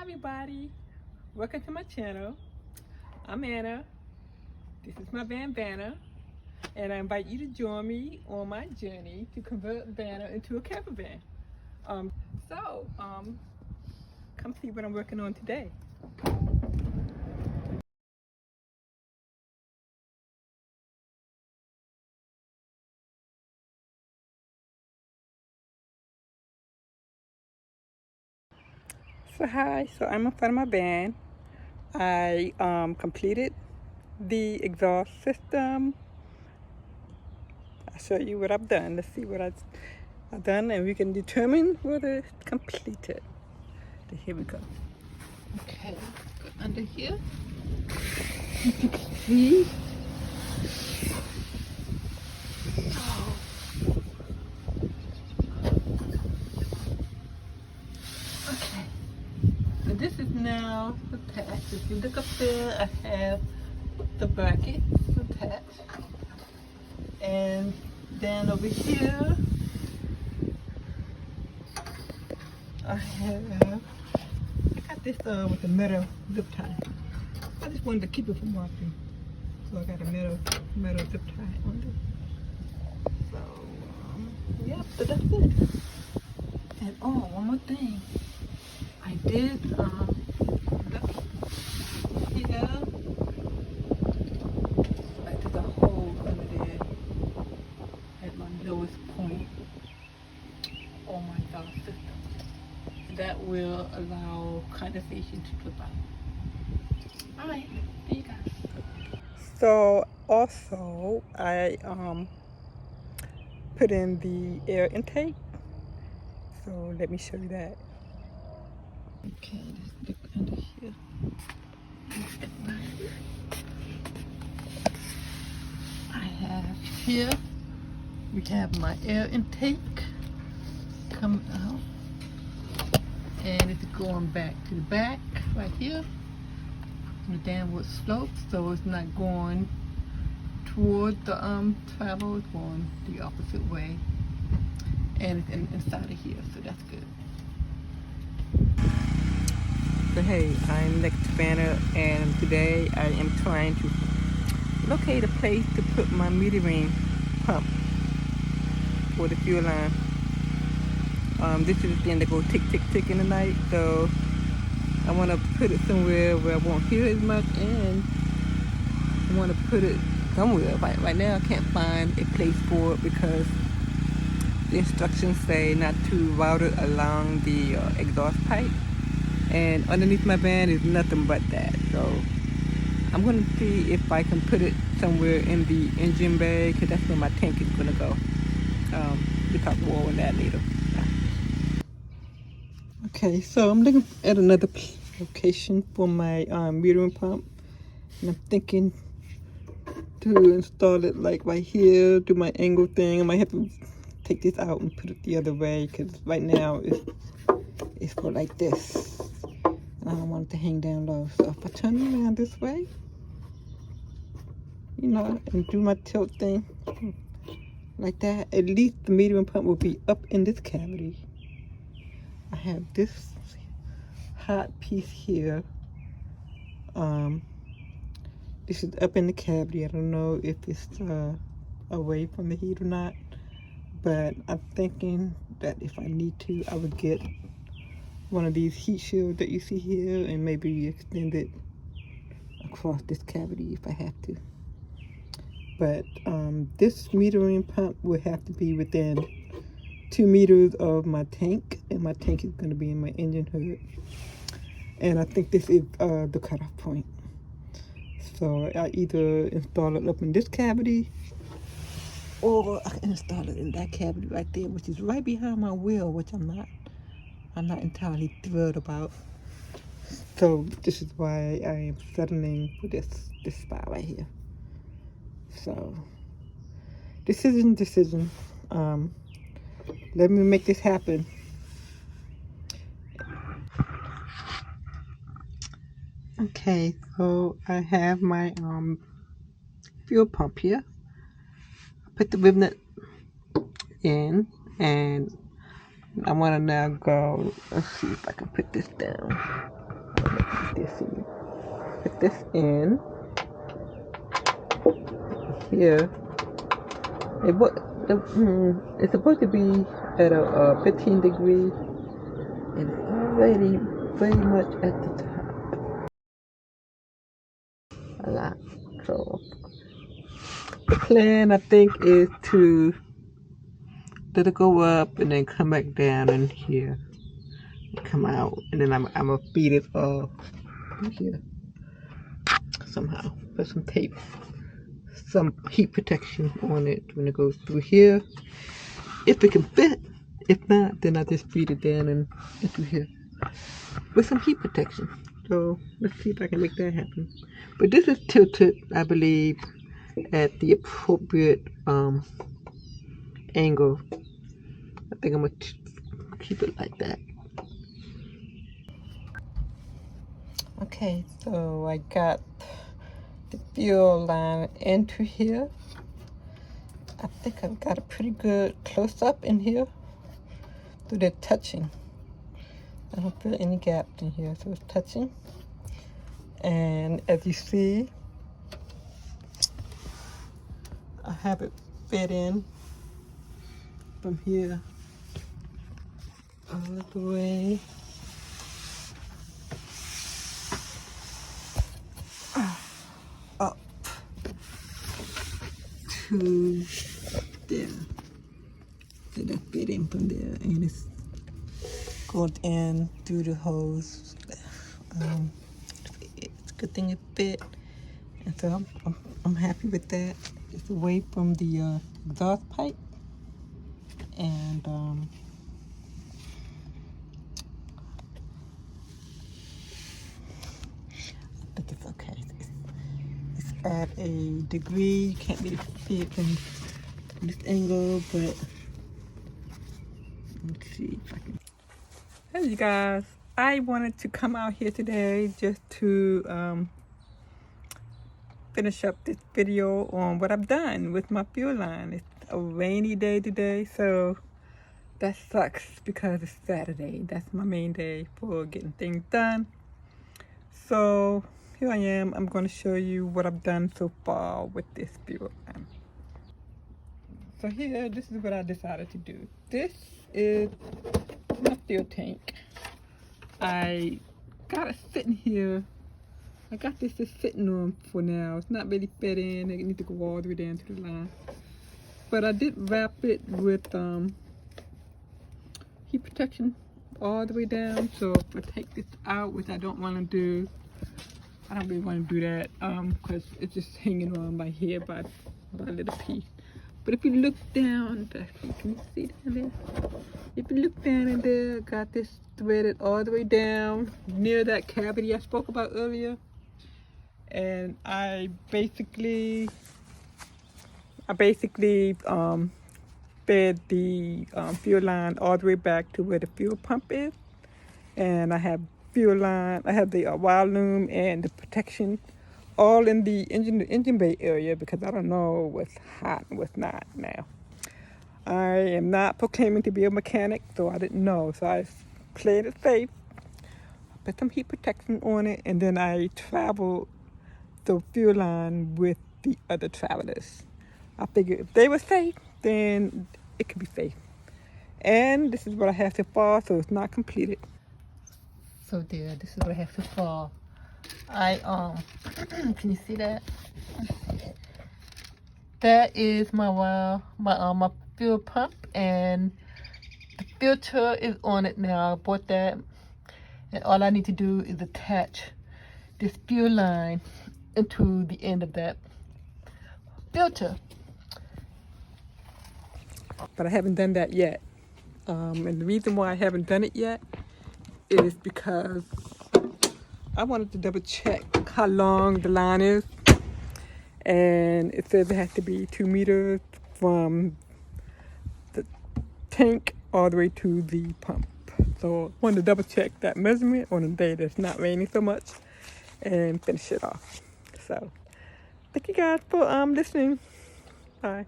everybody, welcome to my channel. I'm Anna. This is my van Vanna, and I invite you to join me on my journey to convert Vanna into a camper van. Come see what I'm working on today. So hi, I'm in front of my van. I completed the exhaust system. I'll show you what I've done. Let's see what I've done, and we can determine whether it's completed. So here we go. Okay, go under here. You can see. Oh. Okay, so this is now attached. If you look up there, I have the bracket attached, and then over here I got this with the metal zip tie. I just wanted to keep it from walking, so I got a metal zip tie on it. So yeah, so that's it. And oh, one more thing, I did look here. I took a hole under there at my lowest point on my exhaust system. That will allow condensation to drip out. Alright, there you go. So also I put in the air intake. So let me show you that. Okay, let's look under here. I have here, we have my air intake coming out. And it's going back to the back right here on the downward slope, so it's not going toward the travel, it's going the opposite way, and it's inside of here, so that's good. So hey, I'm next to Vanna, and today I am trying to locate a place to put my metering pump for the fuel line. This is the thing that goes tick, tick, tick in the night, so I want to put it somewhere where I won't hear as much, and I want to put it somewhere. Right now I can't find a place for it because the instructions say not to route it along the exhaust pipe, and underneath my van is nothing but that. So I'm going to see if I can put it somewhere in the engine bay, because that's where my tank is going to go. We'll talk more on that later. Okay, so I'm looking at another location for my metering pump, and I'm thinking to install it like right here, do my angle thing. I might have to take this out and put it the other way, because right now it's for like this, and I don't want it to hang down low. So if I turn it around this way, you know, and do my tilt thing like that, at least the metering pump will be up in this cavity. I have this hot piece here. This is up in the cavity. I don't know if it's away from the heat or not, but I'm thinking that if I need to, I would get one of these heat shields that you see here and maybe extend it across this cavity if I have to. But this metering pump will have to be within 2 meters of my tank, and my tank is going to be in my engine hood, and I think this is the cutoff point. So I either install it up in this cavity, or I can install it in that cavity right there, which is right behind my wheel, which I'm not entirely thrilled about. So this is why I am settling for this spot right here. So decision. Let me make this happen. Okay, so I have my fuel pump here. I put the rivet in, and I want to now go. Let's see if I can put this down. this in. Put this in here. It's supposed to be at a 15 degree, and it's already very much at the top. A lot. So the plan, I think, is to let it go up and then come back down in here, come out, and then I'm gonna feed it off here somehow. Put some tape, some heat protection on it when it goes through here, if it can fit. If not, then I just feed it down and into here with some heat protection. So let's see if I can make that happen. But this is tilted, I believe, at the appropriate angle. I think I'm gonna keep it like that. Okay, so I got the fuel line into here. I think I've got a pretty good close up in here. So they're touching. I don't feel any gaps in here, so it's touching. And as you see, I have it fed in from here all the way up to there. So that fit in from there, and it's goes in through the hose. It's a good thing it fit, and so I'm happy with that. It's away from the exhaust pipe, and I think it's okay. It's at a degree. You can't really see it from this angle, but let's see if I can. Hey you guys, I wanted to come out here today just to finish up this video on what I've done with my fuel line. It's a rainy day today, so that sucks because it's Saturday. That's my main day for getting things done. So here I am. I'm going to show you what I've done so far with this fuel line. So here, this is what I decided to do. This is my fuel tank. I got it sitting here. I got this just sitting on for now. It's not really fed in. It needs to go all the way down to the line. But I did wrap it with heat protection all the way down. So if I take this out, which I don't want to do, I don't really want to do that because it's just hanging on by here by a little piece. But if you look down, can you see down there? If you look down in there, I got this threaded all the way down near that cavity I spoke about earlier. And I basically fed the fuel line all the way back to where the fuel pump is. And I have fuel line, I have the wire loom and the protection all in the engine bay area because I don't know what's hot and what's not now. I am not proclaiming to be a mechanic, so I didn't know. So I played it safe. I put some heat protection on it, and then I traveled the fuel line with the other travelers. I figured if they were safe, then it could be safe. And this is what I have so far, so it's not completed. So there, this is what I have so far. Can you see that? That is my fuel pump, and the filter is on it now. I bought that, and all I need to do is attach this fuel line into the end of that filter. But I haven't done that yet. And the reason why I haven't done it yet is because I wanted to double check how long the line is. And it says it has to be 2 meters from the tank all the way to the pump. So I wanted to double check that measurement on a day that's not raining so much and finish it off. So thank you guys for listening. Bye.